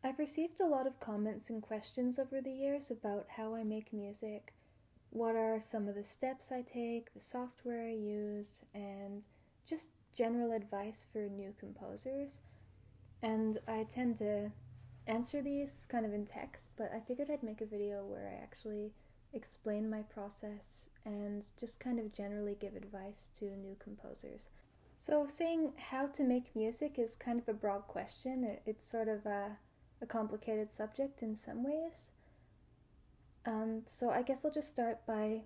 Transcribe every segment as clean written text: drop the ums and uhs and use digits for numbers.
I've received a lot of comments and questions over the years about how I make music, what are some of the steps I take, the software I use, and just general advice for new composers. And I tend to answer these kind of in text, but I figured I'd make a video where I actually explain my process and just kind of generally give advice to new composers. So saying how to make music is kind of a broad question. It's sort of a complicated subject in some ways. So I guess I'll just start by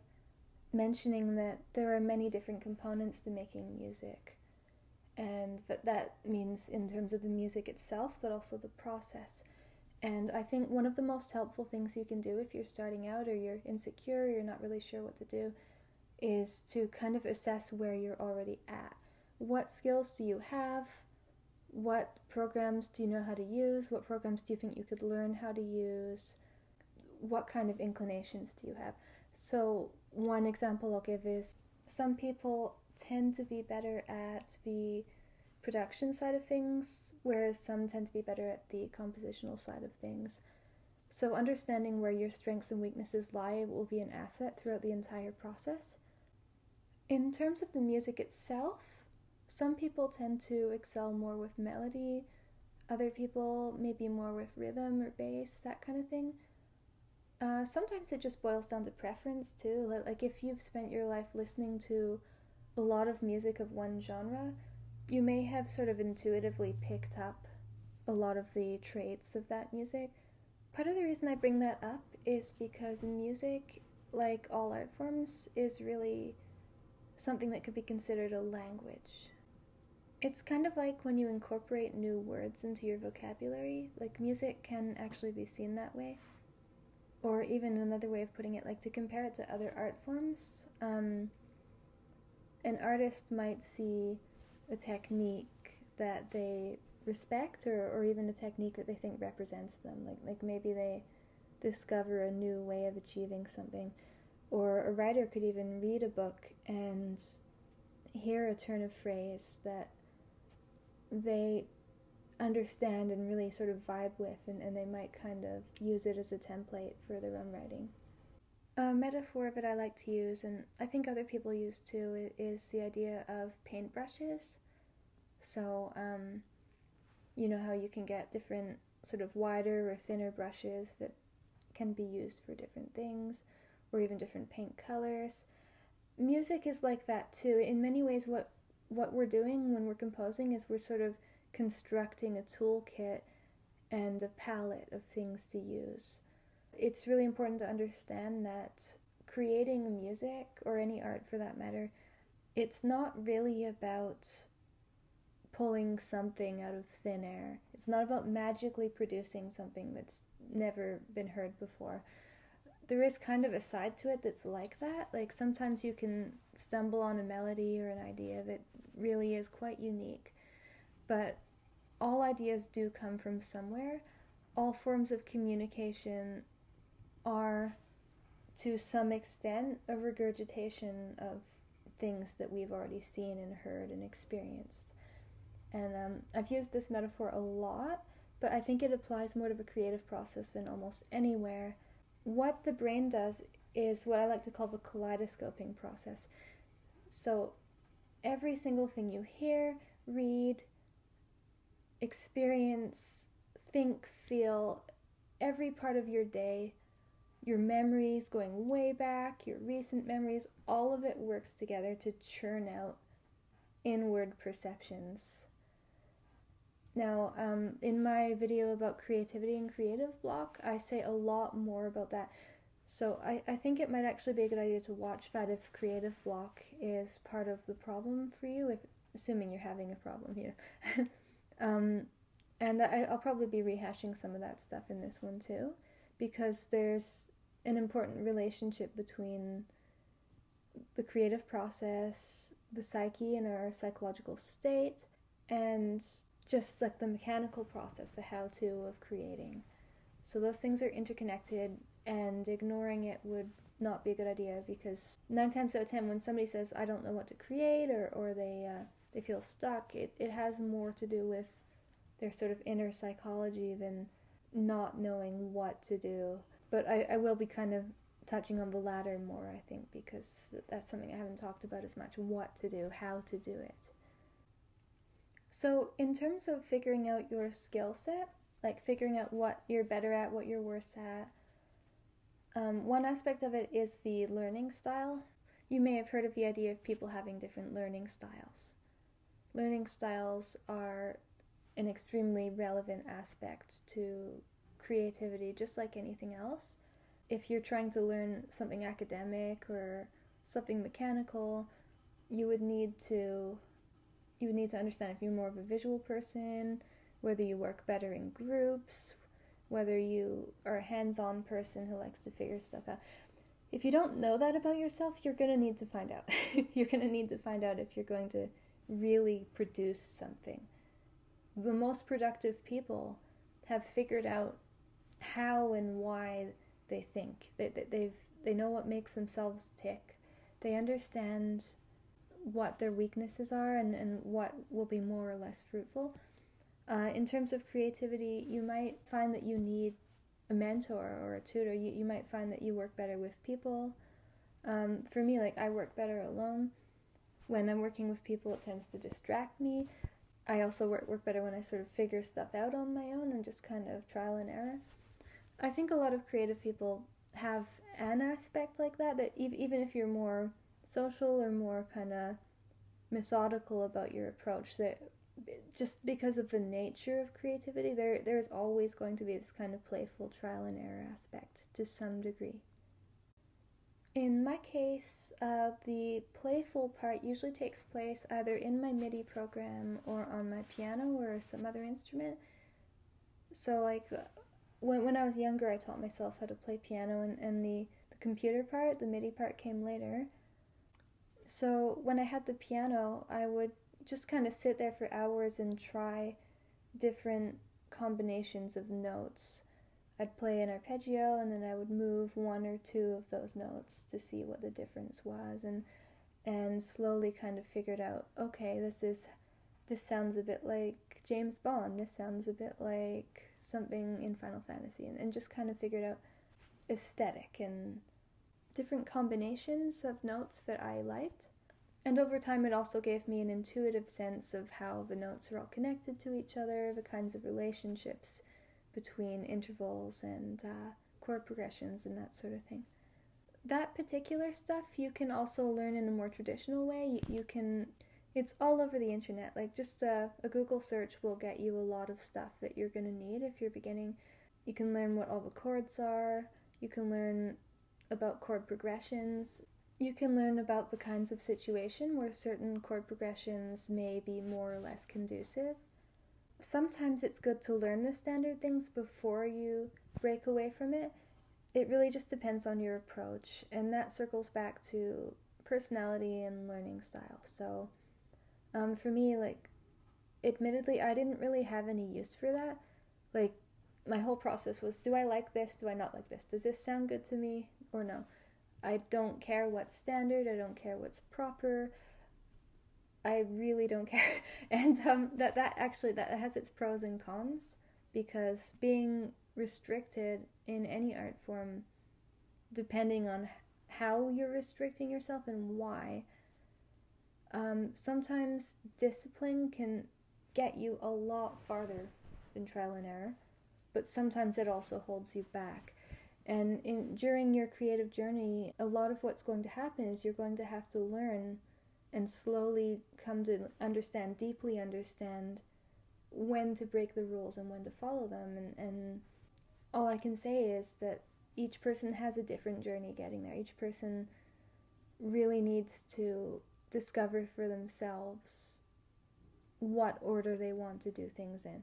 mentioning that there are many different components to making music. And that means in terms of the music itself, but also the process. And I think one of the most helpful things you can do if you're starting out or you're insecure or you're not really sure what to do is to kind of assess where you're already at. What skills do you have? What programs do you know how to use? What programs do you think you could learn how to use? What kind of inclinations do you have? So one example I'll give is some people tend to be better at the production side of things, whereas some tend to be better at the compositional side of things. So understanding where your strengths and weaknesses lie will be an asset throughout the entire process. In terms of the music itself, some people tend to excel more with melody, other people maybe more with rhythm or bass, that kind of thing. Sometimes it just boils down to preference too. Like if you've spent your life listening to a lot of music of one genre, you may have sort of intuitively picked up a lot of the traits of that music. Part of the reason I bring that up is because music, like all art forms, is really something that could be considered a language. It's kind of like when you incorporate new words into your vocabulary. Like music can actually be seen that way. Or even another way of putting it, like to compare it to other art forms, an artist might see a technique that they respect or even a technique that they think represents them. Like maybe they discover a new way of achieving something. Or a writer could even read a book and hear a turn of phrase that they understand and really sort of vibe with, and they might kind of use it as a template for their own writing. A metaphor that I like to use, and I think other people use too, is the idea of paintbrushes. So, you know how you can get different sort of wider or thinner brushes that can be used for different things, or even different paint colors. Music is like that too. In many ways, what we're doing when we're composing is we're sort of constructing a toolkit and a palette of things to use. It's really important to understand that creating music, or any art for that matter, it's not really about pulling something out of thin air. It's not about magically producing something that's never been heard before. There is kind of a side to it that's like that. Like sometimes you can stumble on a melody or an idea that really is quite unique. But all ideas do come from somewhere. All forms of communication are, to some extent, a regurgitation of things that we've already seen and heard and experienced. And I've used this metaphor a lot, but I think it applies more to the creative process than almost anywhere. What the brain does is what I like to call the kaleidoscoping process. So every single thing you hear, read, experience, think, feel, every part of your day, your memories going way back, your recent memories, all of it works together to churn out inward perceptions. Now, in my video about creativity and creative block, I say a lot more about that. So I think it might actually be a good idea to watch that if creative block is part of the problem for you, assuming you're having a problem here. And I'll probably be rehashing some of that stuff in this one too, because there's an important relationship between the creative process, the psyche and our psychological state, and just like the mechanical process, the how-to of creating. So those things are interconnected, and ignoring it would not be a good idea, because 9 times out of 10 when somebody says I don't know what to create, or they feel stuck, it has more to do with their sort of inner psychology than not knowing what to do. But I will be kind of touching on the latter more, I think, because that's something I haven't talked about as much. What to do, how to do it. So in terms of figuring out your skill set, like figuring out what you're better at, what you're worse at, one aspect of it is the learning style. You may have heard of the idea of people having different learning styles. Learning styles are an extremely relevant aspect to creativity, just like anything else. If you're trying to learn something academic or something mechanical, you would need to understand if you're more of a visual person, whether you work better in groups, whether you are a hands-on person who likes to figure stuff out. If you don't know that about yourself, you're going to need to find out. You're going to need to find out if you're going to really produce something. The most productive people have figured out how and why they think. They know what makes themselves tick. They understand what their weaknesses are and what will be more or less fruitful. In terms of creativity, you might find that you need a mentor or a tutor. You might find that you work better with people. For me, like, I work better alone. When I'm working with people, it tends to distract me. I also work better when I sort of figure stuff out on my own and just kind of trial and error. I think a lot of creative people have an aspect like that even if you're more social or more kind of methodical about your approach, that just because of the nature of creativity, there is always going to be this kind of playful trial and error aspect to some degree. In my case, the playful part usually takes place either in my MIDI program or on my piano or some other instrument. So like when I was younger, I taught myself how to play piano, and the computer part, the MIDI part, came later. So when I had the piano, I would just kind of sit there for hours and try different combinations of notes. I'd play an arpeggio, and then I would move one or two of those notes to see what the difference was, and slowly kind of figured out, okay, this sounds a bit like James Bond, this sounds a bit like something in Final Fantasy, and just kind of figured out aesthetic and different combinations of notes that I liked. And over time, it also gave me an intuitive sense of how the notes are all connected to each other, the kinds of relationships between intervals and chord progressions and that sort of thing. That particular stuff you can also learn in a more traditional way. It's all over the internet. Like, just a Google search will get you a lot of stuff that you're going to need if you're beginning. You can learn what all the chords are. You can learn about chord progressions. You can learn about the kinds of situation where certain chord progressions may be more or less conducive. Sometimes it's good to learn the standard things before you break away from it. It really just depends on your approach, and that circles back to personality and learning style. So for me, like, admittedly, I didn't really have any use for that. Like, my whole process was, do I like this? Do I not like this? Does this sound good to me or no? I don't care what's standard. I don't care what's proper. I really don't care. And that has its pros and cons, because being restricted in any art form, depending on how you're restricting yourself and why, sometimes discipline can get you a lot farther than trial and error, but sometimes it also holds you back. And during your creative journey, a lot of what's going to happen is you're going to have to learn and slowly come to deeply understand when to break the rules and when to follow them. And all I can say is that each person has a different journey getting there. Each person really needs to discover for themselves what order they want to do things in.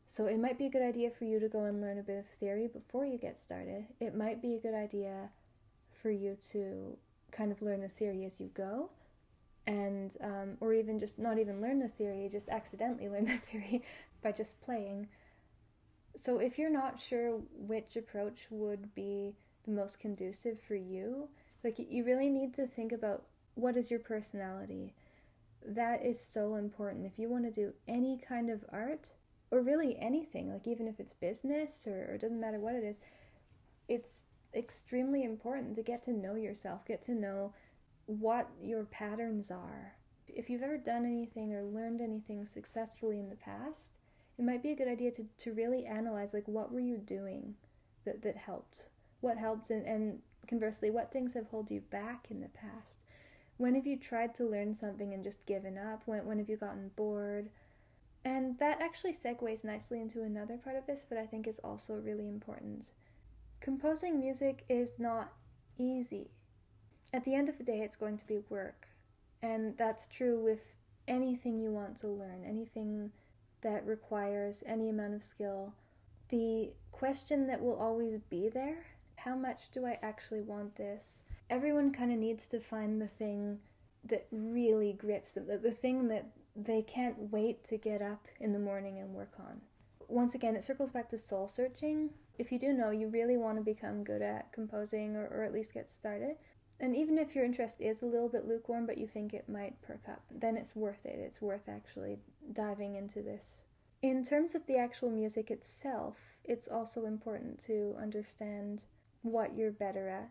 So it might be a good idea for you to go and learn a bit of theory before you get started. It might be a good idea for you to kind of learn the theory as you go, and or even just not even learn the theory, just accidentally learn the theory by just playing. So if you're not sure which approach would be the most conducive for you, like, you really need to think about what is your personality. That is so important. If you want to do any kind of art, or really anything, like even if it's business or it doesn't matter what it is, it's extremely important to get to know yourself, get to know what your patterns are. If you've ever done anything or learned anything successfully in the past, it might be a good idea to really analyze, like, what were you doing that helped? What helped, and conversely, what things have held you back in the past? When have you tried to learn something and just given up? When have you gotten bored? And that actually segues nicely into another part of this, but I think is also really important. Composing music is not easy. At the end of the day, it's going to be work. And that's true with anything you want to learn, anything that requires any amount of skill. The question that will always be there, how much do I actually want this? Everyone kind of needs to find the thing that really grips them, the thing that they can't wait to get up in the morning and work on. Once again, it circles back to soul searching. If you do know you really want to become good at composing or at least get started, and even if your interest is a little bit lukewarm but you think it might perk up, then it's worth it. It's worth actually diving into this. In terms of the actual music itself, it's also important to understand what you're better at.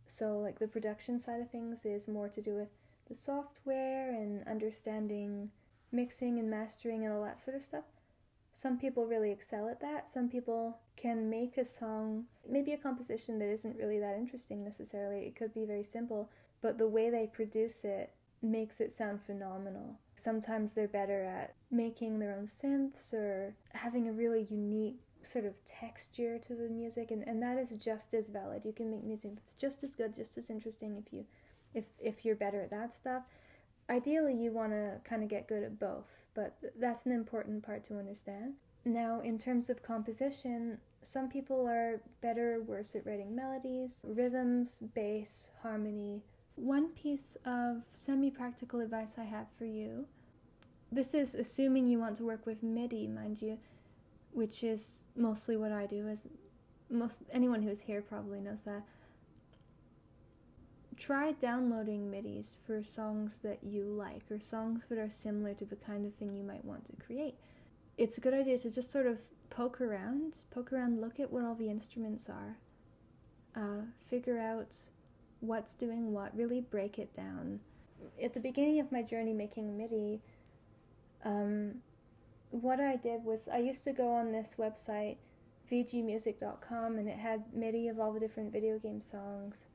So like the production side of things is more to do with the software and understanding mixing and mastering and all that sort of stuff. Some people really excel at that. Some people can make a song, maybe a composition that isn't really that interesting necessarily. It could be very simple, but the way they produce it makes it sound phenomenal. Sometimes they're better at making their own synths or having a really unique sort of texture to the music, and that is just as valid. You can make music that's just as good, just as interesting if you're better at that stuff. Ideally, you want to kind of get good at both, but that's an important part to understand. Now, in terms of composition, some people are better or worse at writing melodies, rhythms, bass, harmony. One piece of semi-practical advice I have for you, this is assuming you want to work with MIDI, mind you, which is mostly what I do, as anyone who's here probably knows that. Try downloading MIDIs for songs that you like, or songs that are similar to the kind of thing you might want to create. It's a good idea to just sort of poke around, look at what all the instruments are, figure out what's doing what, really break it down. At the beginning of my journey making MIDI, what I did was I used to go on this website, vgmusic.com, and it had MIDI of all the different video game songs.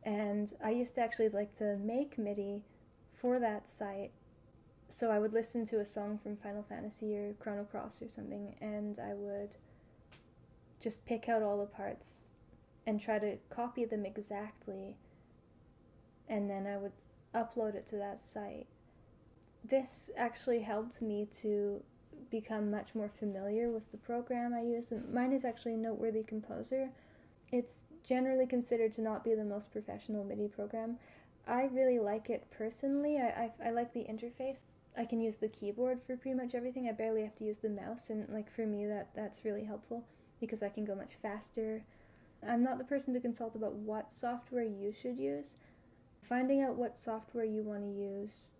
And I used to actually like to make MIDI for that site. So I would listen to a song from Final Fantasy or Chrono Cross or something, and I would just pick out all the parts and try to copy them exactly, and then I would upload it to that site. This actually helped me to become much more familiar with the program I use. Mine is actually Noteworthy Composer. It's generally considered to not be the most professional MIDI program. I really like it personally. I like the interface. I can use the keyboard for pretty much everything. I barely have to use the mouse, and like for me that's really helppful because I can go much faster. I'm not the person to consult about what software you should use. Finding out what software you want to use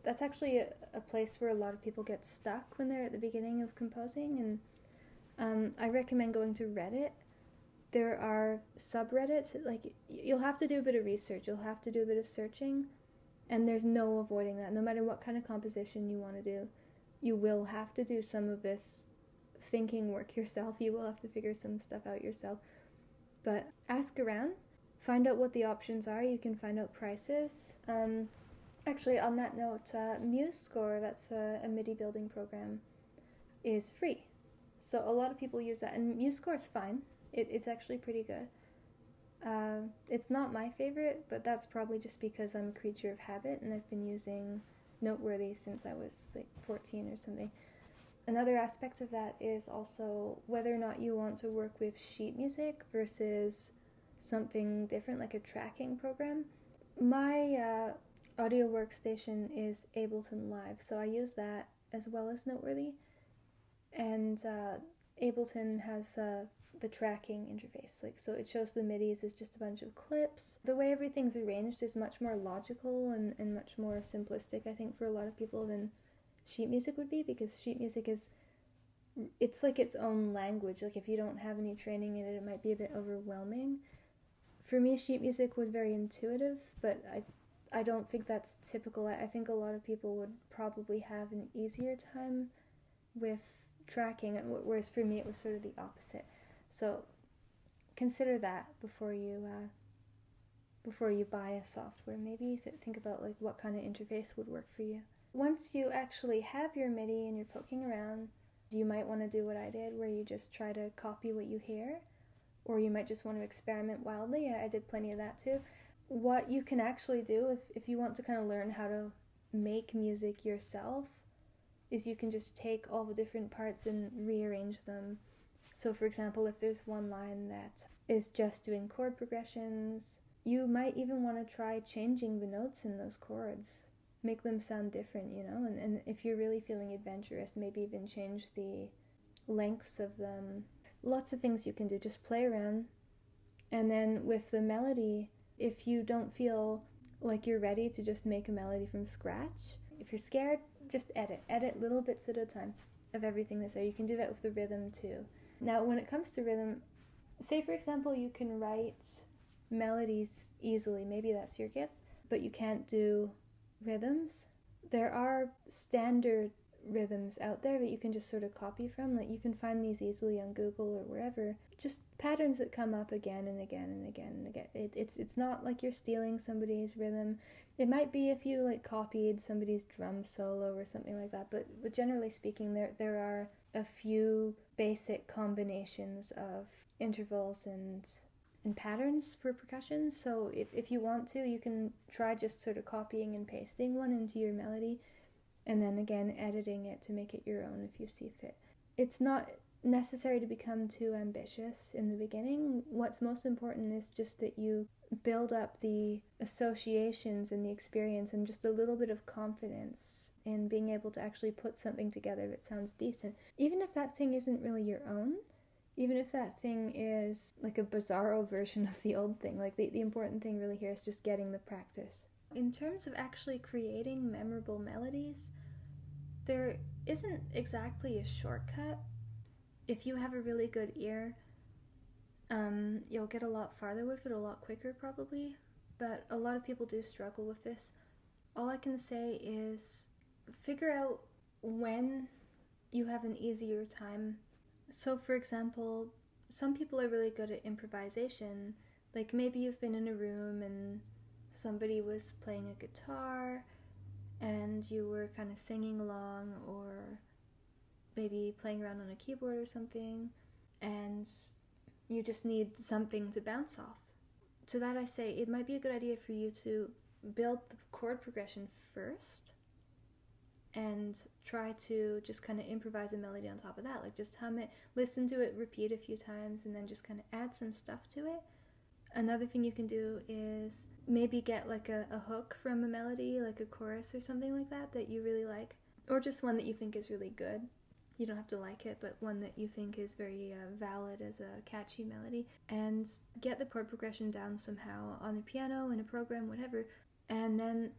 that's actually a place where a lot of people get stuck when they're at the beginning of composing, and I recommend going to Reddit. There are subreddits, like you'll have to do a bit of research, you'll have to do a bit of searching, and there's no avoiding that. No matter what kind of composition you want to do, you will have to do some of this thinking work yourself. You will have to figure some stuff out yourself. But ask around, find out what the options are. You can find out prices. Actually, on that note, MuseScore, that's a MIDI building program, is free. So a lot of people use that, and MuseScore is fine. It's actually pretty good. It's not my favorite, but that's probably just because I'm a creature of habit, and I've been using Noteworthy since I was like 14 or something. Another aspect of that is also whether or not you want to work with sheet music versus something different, like a tracking program. My audio workstation is Ableton Live, so I use that as well as Noteworthy. And Ableton has the tracking interface, so it shows the MIDIs as just a bunch of clips. The way everything's arranged is much more logical and much more simplistic, I think, for a lot of people than sheet music would be, because sheet music is it's like its own language. Like if you don't have any training in it, it might be a bit overwhelming. For me, sheet music was very intuitive, but I don't think that's typical. I think a lot of people would probably have an easier time with tracking, whereas for me it was sort of the opposite. So consider that before you buy a software. Maybe think about like what kind of interface would work for you. Once you actually have your MIDI and you're poking around, you might want to do what I did, where you just try to copy what you hear, or you might just want to experiment wildly. I did plenty of that too. What you can actually do if you want to kind of learn how to make music yourself is you can just take all the different parts and rearrange them. So for example, if there's one line that is just doing chord progressions, you might even want to try changing the notes in those chords. Make them sound different, you know, and if you're really feeling adventurous, maybe even change the lengths of them. Lots of things you can do, just play around. And then with the melody, if you don't feel like you're ready to just make a melody from scratch, if you're scared, just edit little bits at a time of everything that's there. You can do that with the rhythm too. Now when it comes to rhythm, say for example you can write melodies easily, maybe that's your gift, but you can't do rhythms. There are standard rhythms out there that you can just sort of copy from. Like you can find these easily on Google or wherever. Just patterns that come up again and again and again and again. It's not like you're stealing somebody's rhythm. It might be if you like copied somebody's drum solo or something like that, but generally speaking there are a few basic combinations of intervals and patterns for percussion. So if you want to, you can try just sort of copying and pasting one into your melody, and then again editing it to make it your own if you see fit. It's not necessary to become too ambitious in the beginning. What's most important is just that you build up the associations and the experience and just a little bit of confidence in being able to actually put something together that sounds decent. Even if that thing isn't really your own, even if that thing is like a bizarro version of the old thing, like the important thing really here is just getting the practice. In terms of actually creating memorable melodies, there isn't exactly a shortcut. If you have a really good ear, you'll get a lot farther with it a lot quicker probably, but a lot of people do struggle with this. All I can say is figure out when you have an easier time. So for example, some people are really good at improvisation. Like maybe you've been in a room and somebody was playing a guitar and you were kind of singing along, or maybe playing around on a keyboard or something, and you just need something to bounce off. To that I say it might be a good idea for you to build the chord progression first and try to just kind of improvise a melody on top of that. Like just hum it, listen to it, repeat a few times, and then just kind of add some stuff to it. Another thing you can do is maybe get like a hook from a melody, like a chorus or something like that you really like, or just one that you think is really good. You don't have to like it, but one that you think is very valid as a catchy melody, and get the chord progression down somehow on the piano, in a program, whatever, and then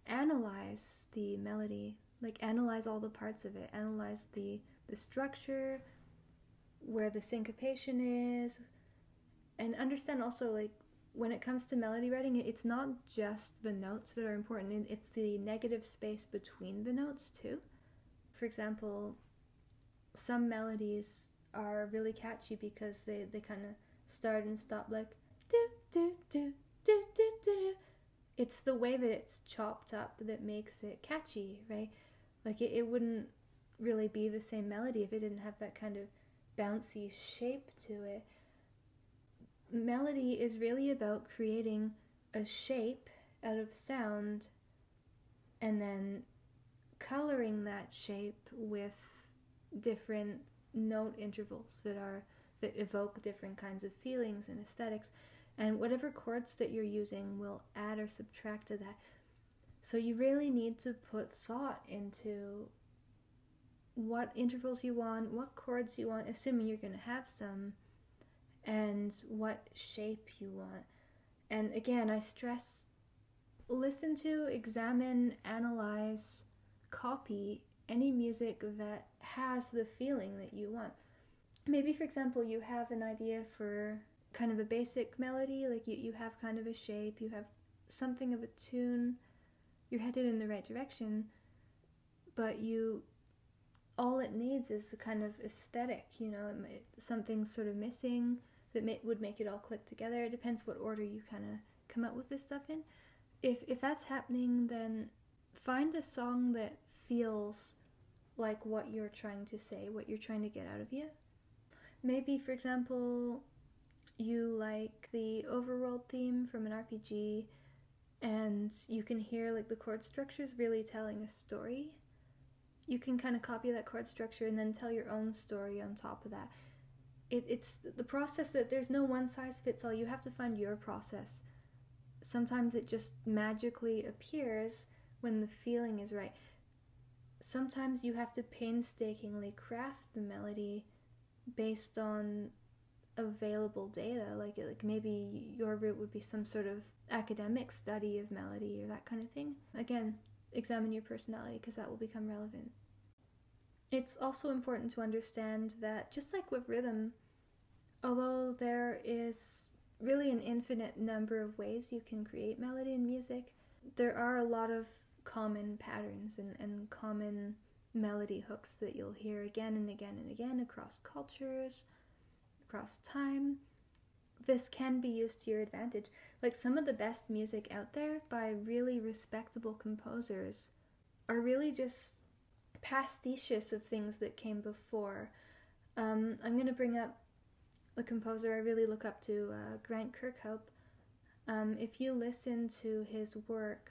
analyze the melody. Like analyze all the parts of it, analyze the structure, where the syncopation is, and understand also, like, when it comes to melody writing, it's not just the notes that are important, it's the negative space between the notes too. For example, some melodies are really catchy because they kind of start and stop like do do do do do do. It's the way that it's chopped up that makes it catchy, right? Like it wouldn't really be the same melody if it didn't have that kind of bouncy shape to it. Melody is really about creating a shape out of sound and then coloring that shape with different note intervals that evoke different kinds of feelings and aesthetics, and whatever chords that you're using will add or subtract to that. So you really need to put thought into what intervals you want, what chords you want, assuming you're going to have some, and what shape you want. And again, I stress, listen to, examine, analyze, copy any music that has the feeling that you want. Maybe, for example, you have an idea for kind of a basic melody, like you have kind of a shape, you have something of a tune, you're headed in the right direction, but all it needs is a kind of aesthetic, something sort of missing that would make it all click together. It depends what order you kind of come up with this stuff in. If that's happening, then find a song that feels like what you're trying to say, what you're trying to get out of you. Maybe, for example, you like the overworld theme from an RPG, and you can hear like the chord structures really telling a story. You can kind of copy that chord structure and then tell your own story on top of that. It's the process that there's no one size fits all. You have to find your process. Sometimes it just magically appears when the feeling is right. Sometimes you have to painstakingly craft the melody based on available data. Like maybe your route would be some sort of academic study of melody or that kind of thing. Again, examine your personality, because that will become relevant. It's also important to understand that, just like with rhythm, although there is really an infinite number of ways you can create melody in music, there are a lot of common patterns and common melody hooks that you'll hear again and again and again across cultures, across time. This can be used to your advantage. Like, some of the best music out there by really respectable composers are really just pastiches of things that came before. I'm going to bring up a composer I really look up to, Grant Kirkhope. If you listen to his work,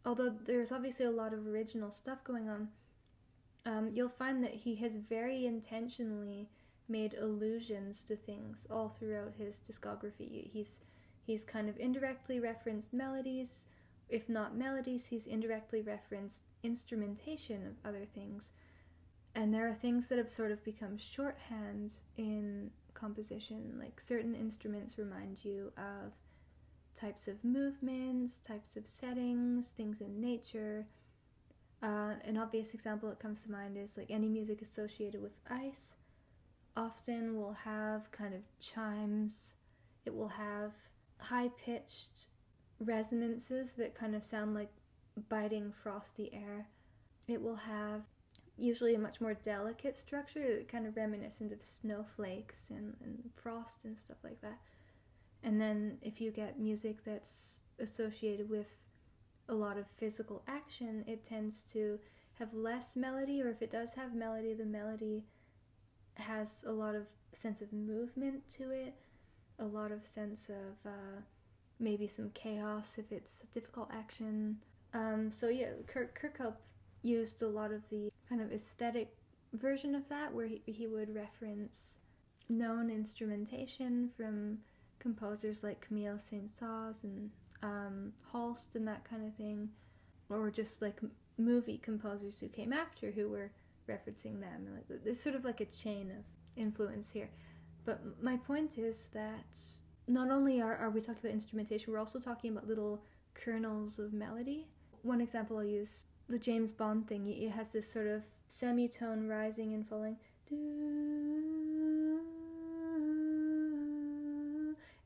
although there's obviously a lot of original stuff going on, you'll find that he has very intentionally made allusions to things all throughout his discography. He's kind of indirectly referenced melodies. If not melodies, he's indirectly referenced instrumentation of other things. And there are things that have sort of become shorthand in composition, like certain instruments remind you of types of movements, types of settings, things in nature. An obvious example that comes to mind is like any music associated with ice often will have kind of chimes. It will have high-pitched resonances that kind of sound like biting frosty air. It will have usually a much more delicate structure, kind of reminiscent of snowflakes and frost and stuff like that. And then if you get music that's associated with a lot of physical action, it tends to have less melody, or if it does have melody, the melody has a lot of sense of movement to it, a lot of sense of maybe some chaos if it's a difficult action. So yeah, Kirkhope used a lot of the kind of aesthetic version of that, where he would reference known instrumentation from composers like Camille Saint-Saëns and Holst and that kind of thing, or just like movie composers who came after who were referencing them. There's sort of like a chain of influence here. But my point is that not only are we talking about instrumentation, we're also talking about little kernels of melody. One example I'll use, the James Bond thing. It has this sort of semitone rising and falling,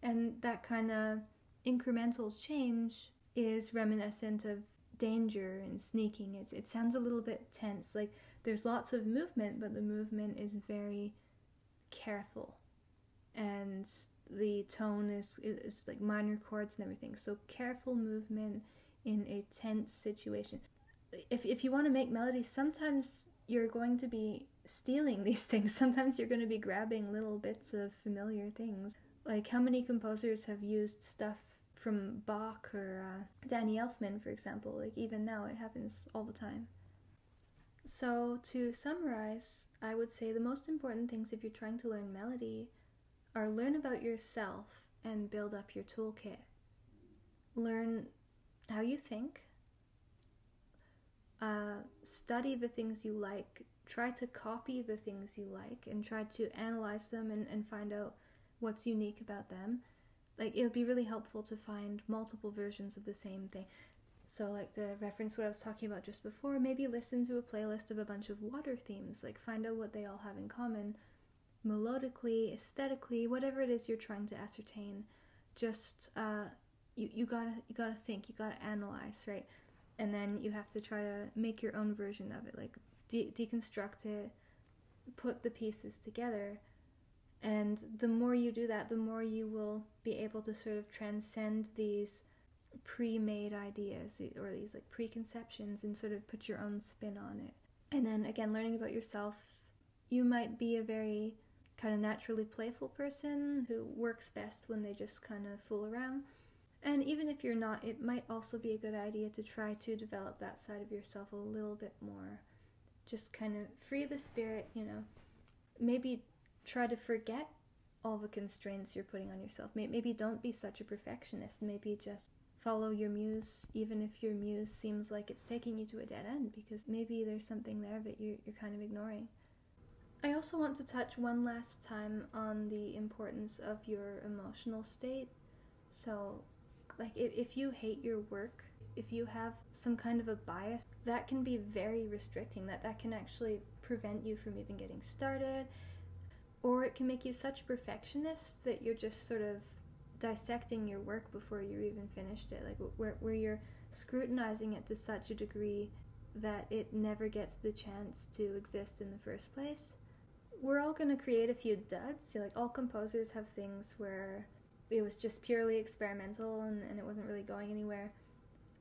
and that kind of incremental change is reminiscent of danger and sneaking. It sounds a little bit tense. Like, there's lots of movement, but the movement is very careful, and the tone is like minor chords and everything. So careful movement in a tense situation. If you want to make melodies, sometimes you're going to be stealing these things. Sometimes you're going to be grabbing little bits of familiar things. Like, how many composers have used stuff from Bach or Danny Elfman, for example? Like, even now it happens all the time. So to summarize, I would say the most important things if you're trying to learn melody are learn about yourself and build up your toolkit. Learn how you think. Study the things you like. Try to copy the things you like and try to analyze them and find out what's unique about them. Like, it would be really helpful to find multiple versions of the same thing. So like to reference what I was talking about just before, maybe listen to a playlist of a bunch of water themes, like find out what they all have in common, melodically, aesthetically, whatever it is you're trying to ascertain. Just you gotta think, you gotta analyze, right? And then you have to try to make your own version of it, like deconstruct it, put the pieces together. And the more you do that, the more you will be able to sort of transcend these pre-made ideas or these like preconceptions and sort of put your own spin on it. And then again, learning about yourself, you might be a very kind of naturally playful person who works best when they just kind of fool around. And even if you're not, it might also be a good idea to try to develop that side of yourself a little bit more. Just kind of free the spirit, you know. Maybe try to forget all the constraints you're putting on yourself. Maybe don't be such a perfectionist. Maybe just follow your muse, even if your muse seems like it's taking you to a dead end, because maybe there's something there that you're kind of ignoring. I also want to touch one last time on the importance of your emotional state. So, like, if you hate your work, if you have some kind of a bias, that can be very restricting. That can actually prevent you from even getting started. Or it can make you such a perfectionist that you're just sort of dissecting your work before you even finished it, like where you're scrutinizing it to such a degree that it never gets the chance to exist in the first place. We're all going to create a few duds. Like, all composers have things where it was just purely experimental and it wasn't really going anywhere.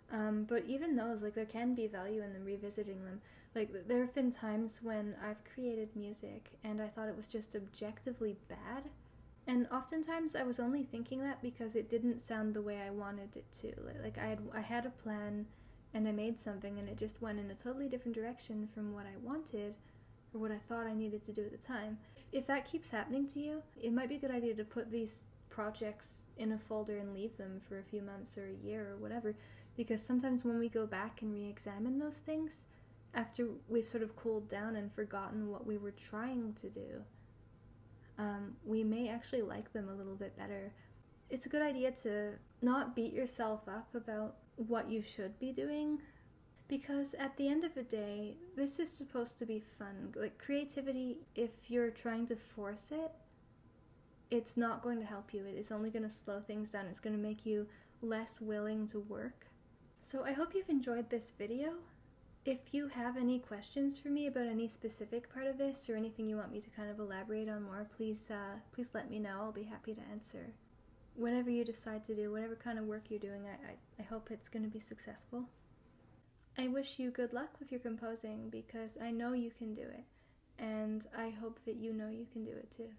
But even those, like, there can be value in them revisiting them. Like, there have been times when I've created music and I thought it was just objectively bad. And oftentimes I was only thinking that because it didn't sound the way I wanted it to. Like I had a plan and I made something and it just went in a totally different direction from what I wanted or what I thought I needed to do at the time. If that keeps happening to you, it might be a good idea to put these projects in a folder and leave them for a few months or a year or whatever, because sometimes when we go back and re-examine those things, after we've sort of cooled down and forgotten what we were trying to do, we may actually like them a little bit better. It's a good idea to not beat yourself up about what you should be doing, because at the end of the day, this is supposed to be fun. Like, creativity, if you're trying to force it, it's not going to help you. It is only going to slow things down. It's going to make you less willing to work. So I hope you've enjoyed this video. If you have any questions for me about any specific part of this or anything you want me to kind of elaborate on more, please let me know. I'll be happy to answer. Whatever you decide to do, whatever kind of work you're doing, I hope it's going to be successful. I wish you good luck with your composing, because I know you can do it, and I hope that you know you can do it too.